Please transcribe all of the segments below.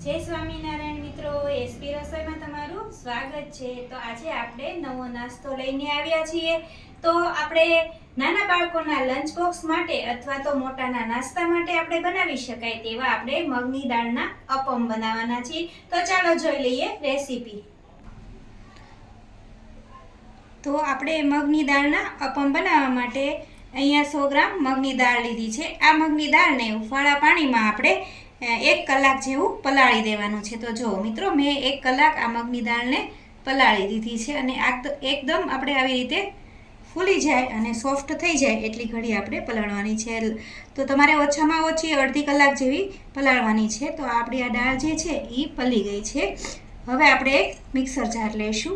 જય સ્વામિનારાયણ મિત્રો, એસપી રસોઈમાં તમારું સ્વાગત છે। તો આજે આપણે નવો નાસ્તો લઈને આવ્યા છીએ। તો આપણે નાના બાળકોના લંચ બોક્સ માટે અથવા તો મોટાના નાસ્તા માટે આપણે બનાવી શકાય તેવા આપણે મગની દાળના અપમ બનાવવાના છીએ। તો ચાલો જોઈ લઈએ રેસીપી। તો આપણે મગની દાળના અપમ બનાવવા માટે અહીંયા 100 ગ્રામ મગની દાળ લીધી છે। આ મગની દાળને ઉફાળા પાણીમાં આપણે 1 કલાક જેવું પલાળી દેવાનું છે। તો જો મિત્રો, મેં 1 કલાક આ મગની દાળને પલાળી દીધી છે અને એકદમ આપણે આવી રીતે ફૂલી જાય અને સોફ્ટ થઈ જાય એટલી ઘડી આપણે પલાળવાની છે। તો તમારે ઓછામાં ઓછી અડધી કલાક જેવી પલાળવાની છે। તો આપણી આ દાળ જે છે એ પલી ગઈ છે। હવે આપણે એક મિક્સર જાર લઈશું।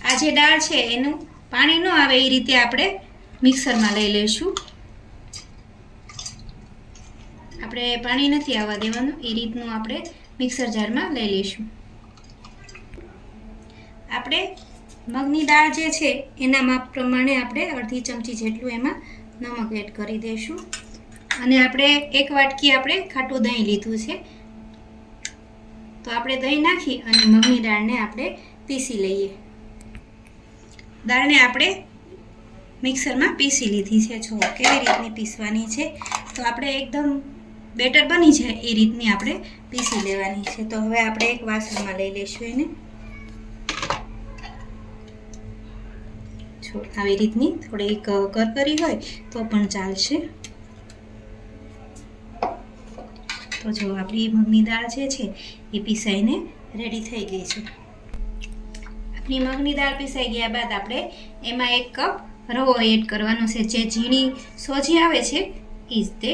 આ જે દાળ છે એનું પાણી ન આવે એ રીતે આપણે મિક્સરમાં લઈ લઈશું। આપણે પાણી નથી આવવા દેવાનું, એ રીતનું આપણે મિક્સર જારમાં લઈ લઈશું। આપણે મગની દાળ જે છે એના માપ પ્રમાણે આપણે અડધી ચમચી જેટલું એમાં નમક એડ કરી દઈશું અને આપણે 1 વાટકી આપણે ખાટું દહીં લીધું છે। તો આપણે દહીં નાખી અને મગની દાળને આપણે પીસી લઈએ। દાળને આપણે મિક્સરમાં પીસી લીધી છે। જો કેવી રીતની પીસવાની છે, તો આપણે એકદમ બેટર બની જાય એ રીતની આપણે પીસી લેવાની છે। તો હવે આપણે એક વાસણમાં લઈ લઈશું એને। જો આવી રીતની થોડી કરકરી હોય તો પણ ચાલશે। તો જો આપણી મગની દાળ જે છે એ પીસાઈને રેડી થઈ ગઈ છે। આપણી મગની દાળ પીસાઈ ગયા બાદ આપણે એમાં 1 કપ રવો એડ કરવાનો છે। જે ઝીણી સોજી આવે છે એ જ તે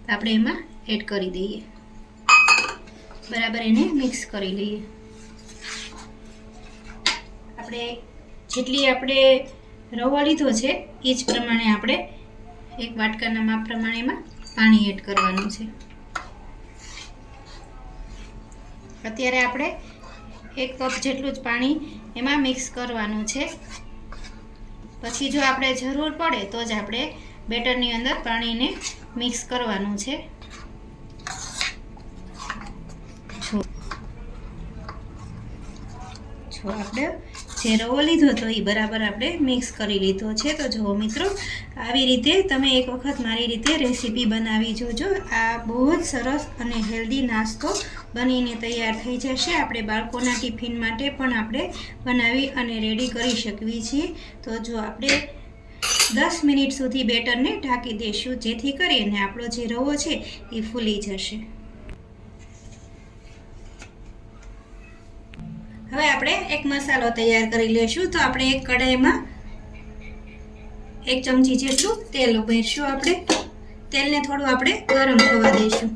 આપણે એમાં એડ કરી દઈએ। બરાબર એને મિક્સ કરી લઈએ। આપણે જેટલી આપણે રવો લીધો છે એ જ પ્રમાણે આપણે 1 વાટકાના માપ પ્રમાણે એમાં પાણી એડ કરવાનું છે। અત્યારે આપણે 1 કપ જેટલું જ પાણી એમાં મિક્સ કરવાનું છે। પછી જો આપણે જરૂર પડે તો જ આપણે બેટરની અંદર પાણીને મિક્સ કરવાનું છે। જો આપણે જે રવો લીધો તો એ બરાબર આપણે મિક્સ કરી લીધો છે। તો જુઓ મિત્રો, આવી રીતે તમે એક વખત મારી રીતે રેસીપી બનાવી જોજો। આ બહુ જ સરસ અને હેલ્ધી નાસ્તો બનીને તૈયાર થઈ જશે। આપણે બાળકોના ટિફિન માટે પણ આપણે બનાવી અને રેડી કરી શકીએ છીએ। તો જો આપણે 10 મિનિટ સુધી બેટરને ઢાંકી દઈશું, જેથી કરીને આપણો જે રવો છે એ ફૂલી જશે। હવે આપણે એક મસાલો તૈયાર કરી લઈશું। તો આપણે એક કઢાઈમાં 1 ચમચી જેટલું તેલ ઉમેરશું। આપણે તેલને થોડું આપણે ગરમ થવા દઈશું।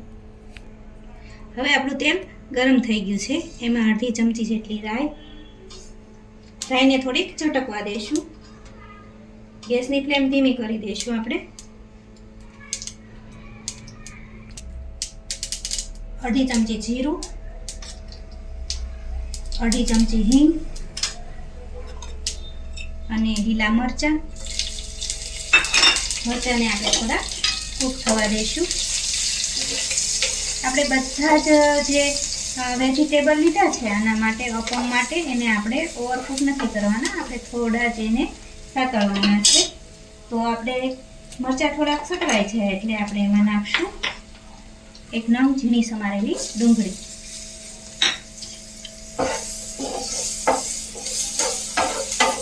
હવે આપણું તેલ ગરમ થઈ ગયું છે। એમાં અડધી ચમચી જેટલી રાઈને થોડીક ઝટકવા દઈશું। ગેસની ફ્લેમ ધીમી કરી દઈશું। આપણે અડધી ચમચી જીરું, અડધી ચમચી હિંગ અને લીલા મરચાંને આપણે થોડા કૂક થવા દઈશું। આપણે બધા જ જે વેજીટેબલ લીધા છે આના માટે, અપમ માટે, એને આપણે ઓવરકૂક નથી કરવાના, આપણે થોડા જ એને સાતળવાના છે। તો આપણે મરચાં થોડાક સટવાઈ જાય એટલે આપણે એમાં નાખશું 1 નંગ ઝીણી સમારેલી ડુંગળી।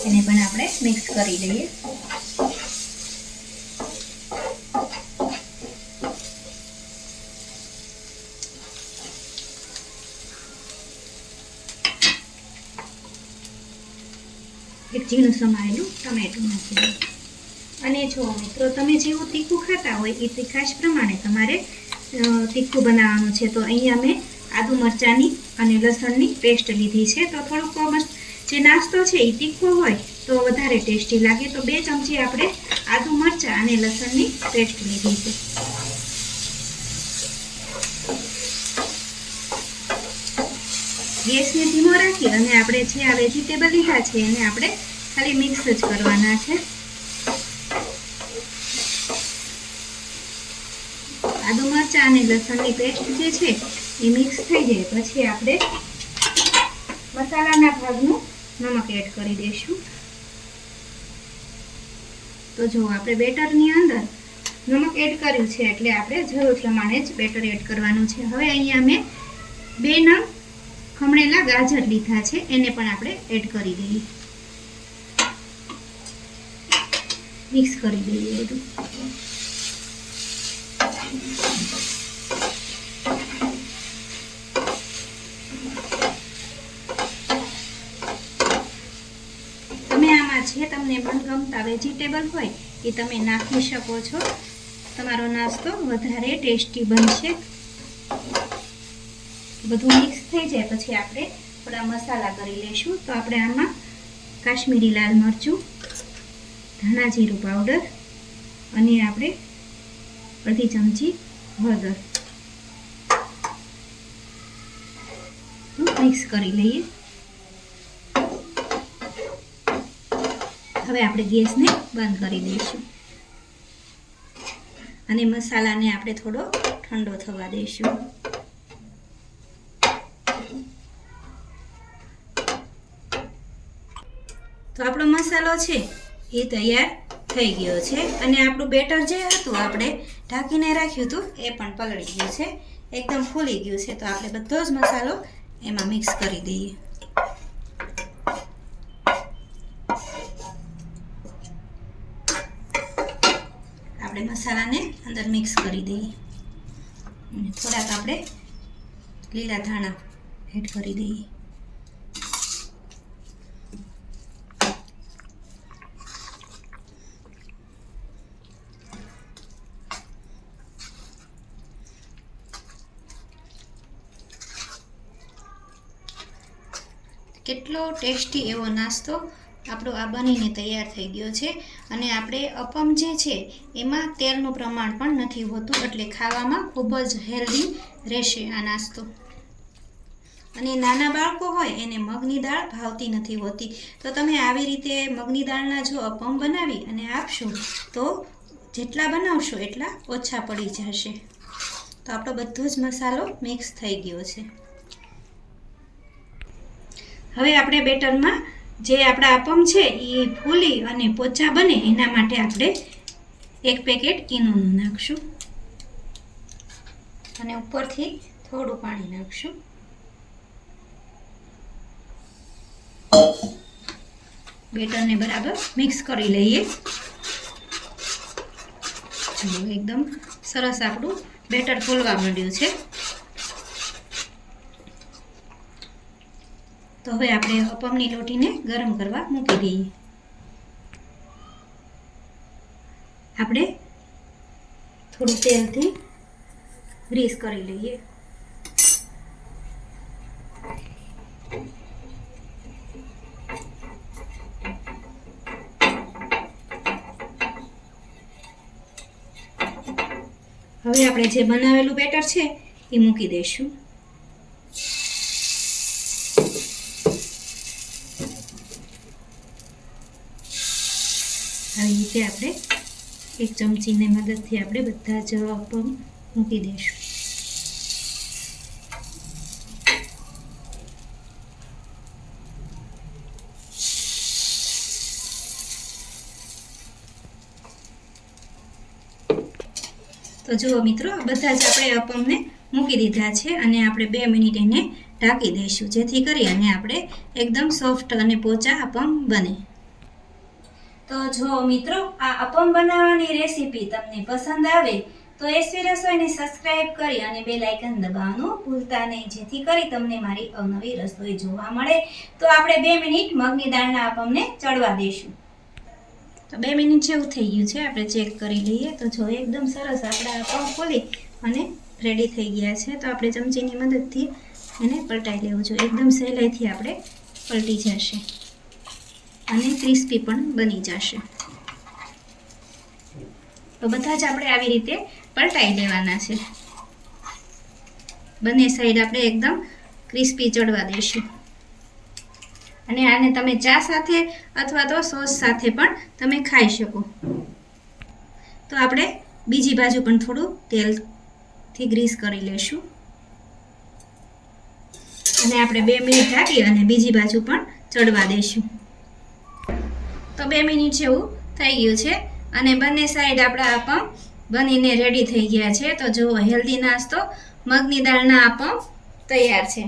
એને પણ આપણે મિક્સ કરી લઈએ। એક ઝીણું સમારેલું ટમેટું નાખી દઈએ। અને જો મિત્રો, તમે જેવું તીખું ખાતા હોય એ તીખાશ પ્રમાણે તમારે તીખું બનાવવાનું છે। તો અહીંયા મેં આદુ મરચાંની અને લસણની પેસ્ટ લીધી છે। તો થોડુંક જે નાસ્તો છે એ તીખો હોય તો વધારે ટેસ્ટી લાગે। તો 2 ચમચી આપણે આદુ મરચાં અને લસણની પેસ્ટ લીધી છે। ગેસને ધીમો રાખી અને આપણે જે આ વેજીટેબલ લીધા છે એને આપણે ખાલી મિક્સ જ કરવાના છે। આદુ મરચાં અને લસણની પેસ્ટ જે છે એ મિક્સ થઈ જાય પછી આપણે મસાલાના ભાગનું નમક એડ કરી દઈશું. તો જો આપણે બેટરની અંદર નમક એડ કર્યું છે એટલે આપણે જરૂર પ્રમાણે જ બેટર એડ કરવાનું છે. હવે અહીંયા મેં 2 નંગ ખમણેલા ગાજર લીધા છે, એને પણ આપણે એડ કરી દઈએ. મિક્સ કરી દઈએ બધું. તમે આમાં જે તમને મનગમતા વેજીટેબલ હોય એ તમે નાખી શકો છો. તમારો નાસ્તો વધારે ટેસ્ટી બનશે. બધું મિક્સ થઈ જાય પછી આપણે થોડા મસાલા કરી લઈશું. તો આપણે આમાં કાશ્મીરી લાલ મરચું, ધાણા જીરું પાવડર અને આપણે અડધી ચમચી હળદર મિક્સ કરી લઈએ. હવે આપણે ગેસને બંધ કરી દઈશું અને મસાલાને આપણે થોડો ઠંડો થવા દઈશું. તો આપણો મસાલો છે એ તૈયાર થઈ ગયો છે અને આપણું બેટર જે હતું આપણે ઢાંકીને રાખ્યું હતું એ પણ પલળી ગયું છે, એકદમ ફૂલી ગયું છે. તો આપણે બધો જ મસાલો એમાં મિક્સ કરી દઈએ. આપણે મસાલાને અંદર મિક્સ કરી દઈએ અને થોડાક આપણે લીલા ધાણા એડ કરી દઈએ. કેટલો ટેસ્ટી એવો નાસ્તો આપણો આ બનીને તૈયાર થઈ ગયો છે. અને આપણે અપમ જે છે એમાં તેલનું પ્રમાણ પણ નથી હોતું એટલે ખાવામાં ખૂબ જ હેલ્ધી રહેશે આ નાસ્તો. અને નાના બાળકો હોય એને મગની દાળ ભાવતી નથી હોતી, તો તમે આવી રીતે મગની દાળના જો અપમ બનાવી અને આપશો તો જેટલા બનાવશો એટલા ઓછા પડી જશે. તો આપણો બધો જ મસાલો મિક્સ થઈ ગયો છે. હવે આપણે બેટરમાં જે આપણા અપમ છે એ ફૂલી અને પોચા બને એના માટે આપણે 1 પેકેટ ઈનોનું નાખશું અને ઉપરથી થોડું પાણી નાખશું. બેટરને બરાબર મિક્સ કરી લઈએ. જો એકદમ સરસ આપણું બેટર ફૂલવા માંડ્યું છે. તો હવે આપણે અપમની લોટીને ગરમ કરવા મૂકી દઈએ. આપણે થોડું તેલથી ગ્રીસ કરી લઈએ. હવે આપણે જે બનાવેલું બેટર છે એ મૂકી દઈશું. આવી રીતે આપણે 1 ચમચીની મદદથી આપણે બધા જ અપમ મૂકી દઈશું. તો જુઓ મિત્રો, બધા જ આપણે અપમને મૂકી દીધા છે અને આપણે 2 મિનિટ એને ઢાંકી દઈશું જેથી કરી અને આપણે એકદમ સોફ્ટ અને પોચા અપમ બને. તો જો મિત્રો, આ અપમ બનાવવાની રેસીપી તમને પસંદ આવે તો એસવી રસોઈને સબસ્ક્રાઇબ કરી અને બેલ આઇકન દબાવવાનું ભૂલતા નહીં જેથી કરી તમને મારી અવનવી રસોઈ જોવા મળે. તો આપણે 2 મિનિટ મગની દાળના અપમને ચડવા દઈશું. તો 2 મિનિટ જેવું થઈ ગયું છે, આપણે ચેક કરી લઈએ. તો જો એકદમ સરસ આપણા અપમ ફૂલી અને રેડી થઈ ગયા છે. તો આપણે ચમચીની મદદથી એને પલટાઈ લેવું જોઈએ. એકદમ સહેલાઈથી આપણે પલટી જશે અને ક્રિસ્પી પણ બની જશે. તો બધા જ આપણે આવી રીતે પલટાઈ લેવાના છે. બંને સાઈડ આપણે એકદમ ક્રિસ્પી ચડવા દઈશું. અને આને તમે ચા સાથે અથવા તો સોસ સાથે પણ તમે ખાઈ શકો. તો આપણે બીજી બાજુ પણ થોડું તેલ થી ગ્રીસ કરી લેશું અને આપણે 2 મિનિટ ઢાંકી અને બીજી બાજુ પણ ચડવા દઈશું. તો 2 મિનિટ જેવું થઈ ગયું છે અને બંને સાઈડ આપણા આપમ બનીને રેડી થઈ ગયા છે. તો જુઓ, હેલ્ધી નાસ્તો મગની દાળના આપમ તૈયાર છે.